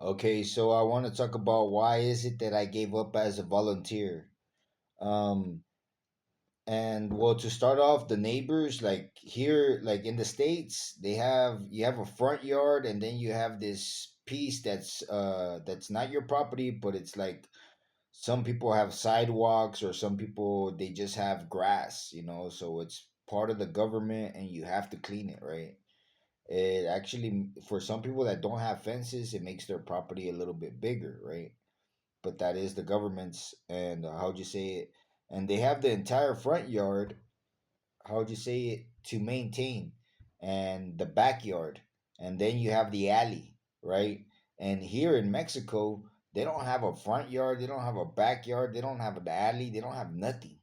Okay, so I want to talk about why is it that I gave up as a volunteer. Um, and well, to start off, the neighbors like here, like in the states, you have a front yard, and then you have this piece that's not your property, but it's like some people have sidewalks, or some people they just have grass, so it's part of the government, and you have to clean it, right? It actually, for some people that don't have fences, it makes their property a little bit bigger, right? But that is the government's, and how'd you say it? And they have the entire front yard, how'd you say it, to maintain, and the backyard, and then you have the alley, right? And here in Mexico, they don't have a front yard, they don't have a backyard, they don't have an alley, they don't have nothing.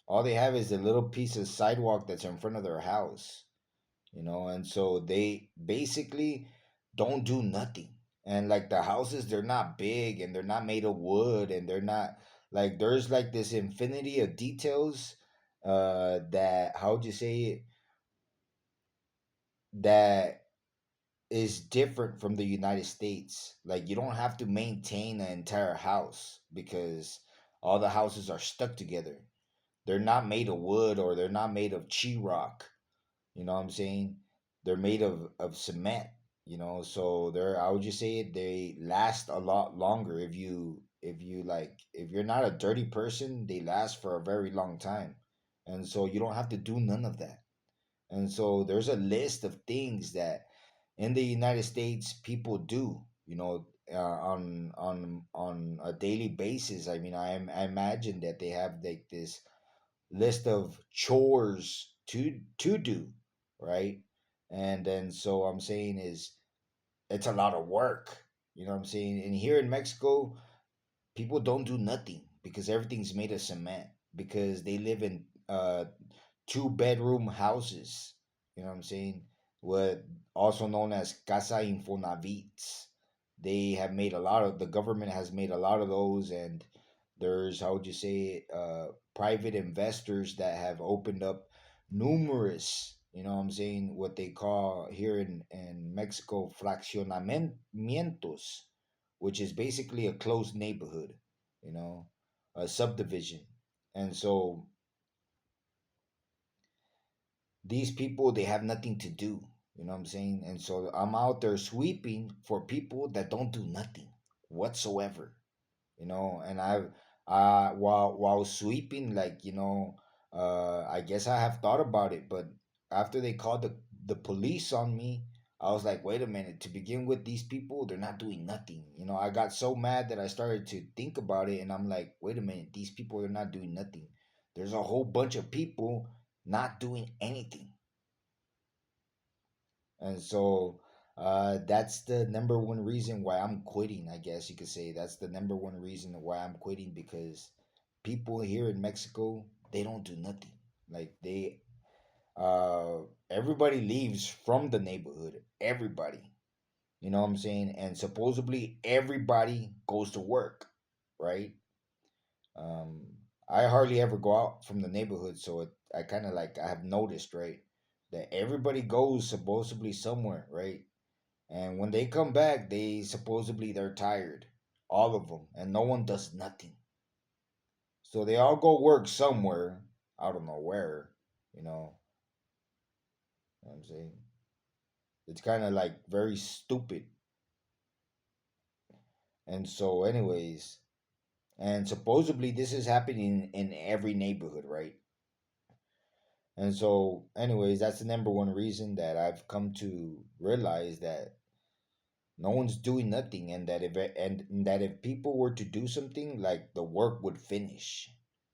All they have is a little piece of sidewalk that's in front of their house, and so they basically don't do nothing. And like the houses, they're not big, and they're not made of wood, and they're not like, there's like this infinity of details, that, how would you say it, that is different from the United States. Like, you don't have to maintain an entire house because all the houses are stuck together. They're not made of wood, or they're not made of rock. You know what I'm saying? They're made of cement, so they're, I would just say it, they last a lot longer. If you're not a dirty person, they last for a very long time. And so you don't have to do none of that. And so there's a list of things that in the United States people do, on a daily basis. I mean, I imagine that they have like this list of chores to do, right? And then so I'm saying is, it's a lot of work. You know what I'm saying? And here in Mexico, people don't do nothing because everything's made of cement, because they live in two-bedroom houses. You know what I'm saying? What also known as Casa Infonavits. They have made a lot of, the government has made a lot of those, and there's, how would you say it, private investors that have opened up numerous, what I'm saying, what they call here in Mexico, fraccionamientos, which is basically a closed neighborhood, you know, a subdivision. And so these people, they have nothing to do, you know what I'm saying? And so I'm out there sweeping for people that don't do nothing whatsoever, and while sweeping, like, I guess I have thought about it, but after they called the police on me, I was like, wait a minute, to begin with, these people, they're not doing nothing. I got so mad that I started to think about it, and I'm like, wait a minute, these people are not doing nothing. There's a whole bunch of people not doing anything. And so that's the number one reason why I'm quitting. I guess you could say that's the number one reason why I'm quitting, because people here in Mexico, they don't do nothing. Like, uh everybody leaves from the neighborhood. Everybody. You know what I'm saying? And supposedly everybody goes to work, right? Um I hardly ever go out from the neighborhood, so I kind of like, I have noticed, right, that everybody goes supposedly somewhere, right? And when they come back, they supposedly they're tired, all of them, and no one does nothing. So they all go work somewhere. I don't know where, you know, what I'm saying. It's kind of like very stupid. And so, anyways, and supposedly this is happening in every neighborhood, right? And so, anyways, that's the number one reason that I've come to realize that no one's doing nothing, and that if people were to do something, like, the work would finish.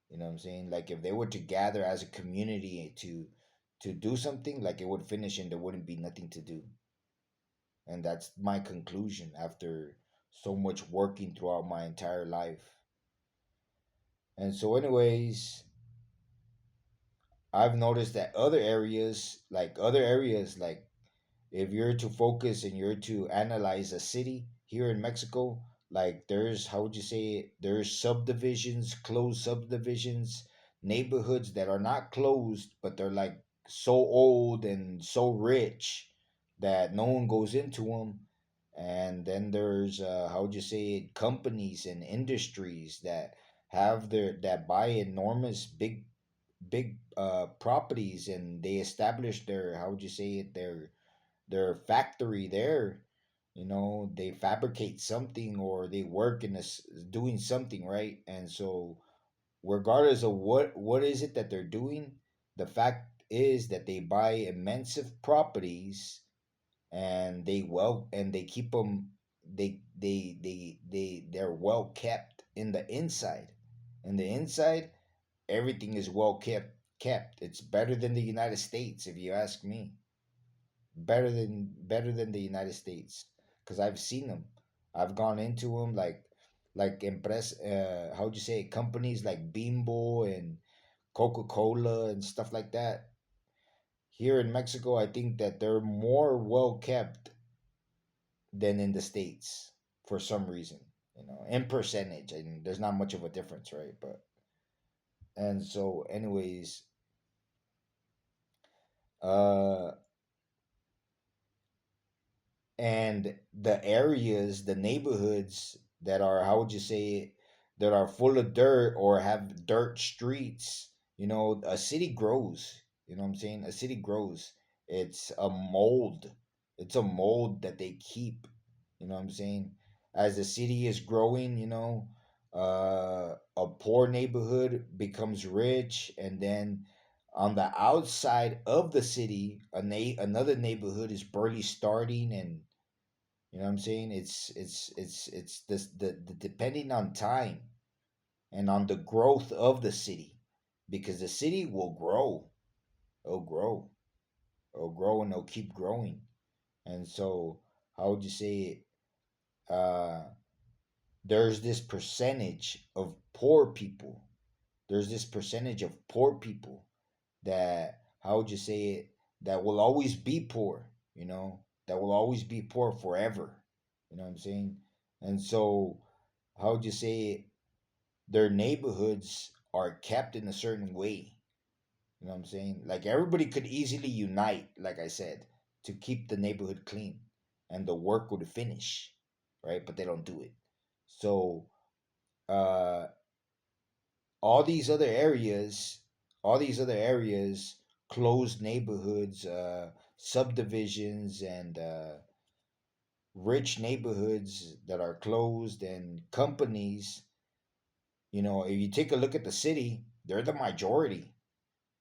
You know what I'm saying? Like, if they were to gather as a community to do something, like, it would finish, and there wouldn't be nothing to do. And that's my conclusion after so much working throughout my entire life. And so, anyways, I've noticed that other areas, like, if you're to focus and you're to analyze a city here in Mexico, like, there's, how would you say it, there's subdivisions, closed subdivisions, neighborhoods that are not closed, but they're like so old and so rich that no one goes into them. And then there's how would you say it, companies and industries that have their that buy enormous big properties, and they establish their, how would you say it, their factory there. You know, they fabricate something or they work in this doing something, right? And so regardless of what is it that they're doing, the fact is that they buy immense properties, and they keep them, they're well kept in the inside. In the inside, everything is well kept. It's better than the United States, if you ask me. Better than the United States, because I've seen them. I've gone into them, like impress. How'd you say it? Companies like Bimbo and Coca Cola and stuff like that. Here in Mexico, I think that they're more well kept than in the States for some reason. You know, in percentage, and there's not much of a difference, right? But and so, anyways, uh, and the areas, the neighborhoods that are, how would you say it, that are full of dirt or have dirt streets, you know, a city grows. You know what I'm saying? A city grows. It's a mold. It's a mold that they keep. You know what I'm saying? As the city is growing, you know, a poor neighborhood becomes rich, and then on the outside of the city, another neighborhood is barely starting, and you know what I'm saying? It's this the depending on time and on the growth of the city, because the city will grow, it'll grow, it'll grow, and it'll keep growing. And so, how would you say it? There's this percentage of poor people. There's this percentage of poor people that, how would you say it, that will always be poor, you know, that will always be poor forever. You know what I'm saying? And so, how would you say it, their neighborhoods are kept in a certain way. You know what I'm saying? Like everybody could easily unite, like I said, to keep the neighborhood clean and the work would finish, right? But they don't do it. So, uh, all these other areas, all these other areas, closed neighborhoods, subdivisions, and rich neighborhoods that are closed, and companies. You know, if you take a look at the city, they're the majority.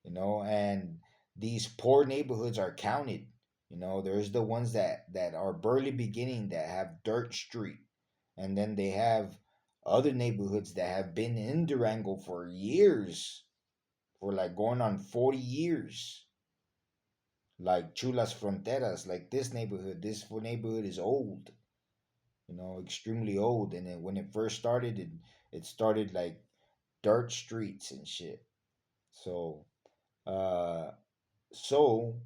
You know, and these poor neighborhoods are counted. You know, there's the ones that are barely beginning, that have dirt street, and then they have other neighborhoods that have been in Durango for years, for like going on 40 years, like Chulas Fronteras, like this neighborhood is old, you know, extremely old. And when it first started, it started like dirt streets and shit. So, uh, so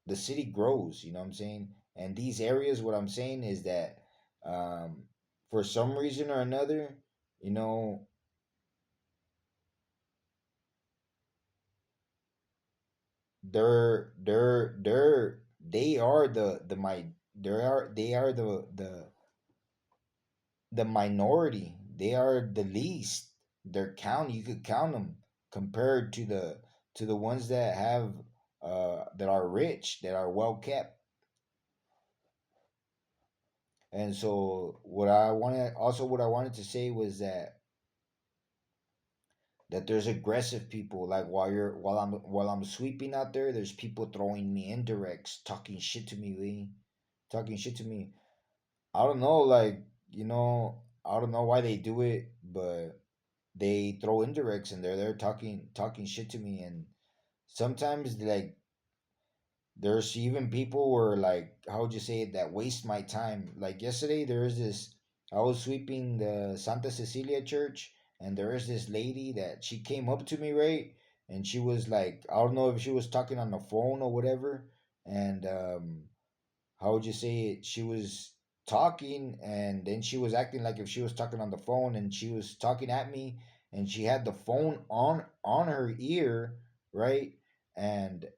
the city grows, you know what I'm saying? And these areas, what I'm saying is that, um, for some reason or another, you know, they are the my they are the minority. They are the least. They're count. You could count them compared to the ones that have that are rich, that are well kept. And so what I wanted to say was that there's aggressive people, like while I'm sweeping out there, there's people throwing me indirects, talking shit to me, talking shit to me. I don't know, like, you know, I don't know why they do it, but they throw indirects and they're talking shit to me. And sometimes, like, there's even people where, like, how would you say it, that waste my time. Like yesterday, I was sweeping the Santa Cecilia church, and there is this lady that she came up to me, right? And she was like, I don't know if she was talking on the phone or whatever. And how would you say it? She was talking, and then she was acting like if she was talking on the phone, and she was talking at me, and she had the phone on her ear, right? And